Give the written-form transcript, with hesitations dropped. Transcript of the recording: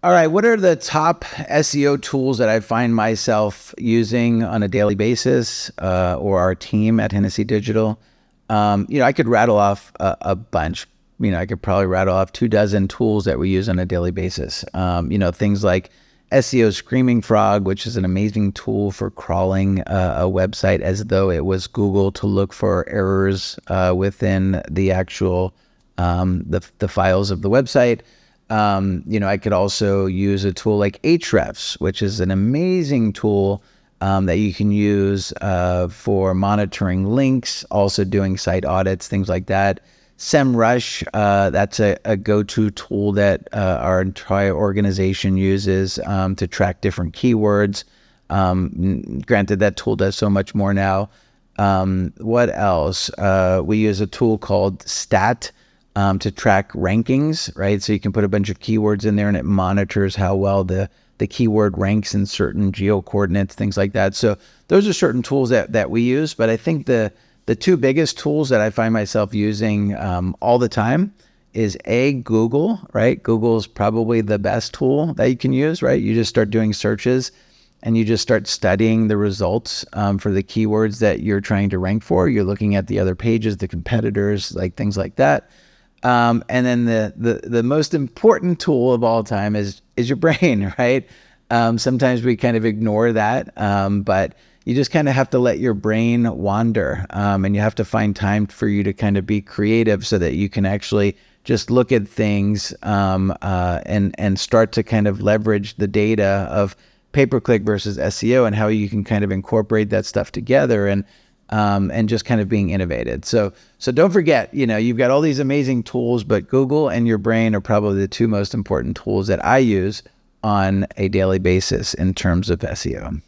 All right, what are the top SEO tools that I find myself using on a daily basis, or our team at Hennessey Digital? I could rattle off a bunch. I could probably rattle off 24 tools that we use on a daily basis. Things like SEO Screaming Frog, which is an amazing tool for crawling a website as though it was Google to look for errors within the actual the files of the website. I could also use a tool like Ahrefs, which is an amazing tool that you can use for monitoring links, also doing site audits, things like that. SEMrush, that's a go-to tool that our entire organization uses to track different keywords. Granted, that tool does so much more now. What else? We use a tool called Stat to track rankings, right? So you can put a bunch of keywords in there and it monitors how well the keyword ranks in certain geo coordinates, things like that. So those are certain tools that we use. But I think the two biggest tools that I find myself using all the time is Google, right? Google is probably the best tool that you can use, right? You just start doing searches and you just start studying the results for the keywords that you're trying to rank for. You're looking at the other pages, the competitors, like things like that. And then the most important tool of all time is your brain, right? Sometimes we kind of ignore that, but you just kind of have to let your brain wander, and you have to find time for you to kind of be creative so that you can actually just look at things and start to kind of leverage the data of pay-per-click versus SEO and how you can kind of incorporate that stuff together and just kind of being innovative. So don't forget, you've got all these amazing tools, but Google and your brain are probably the two most important tools that I use on a daily basis in terms of SEO.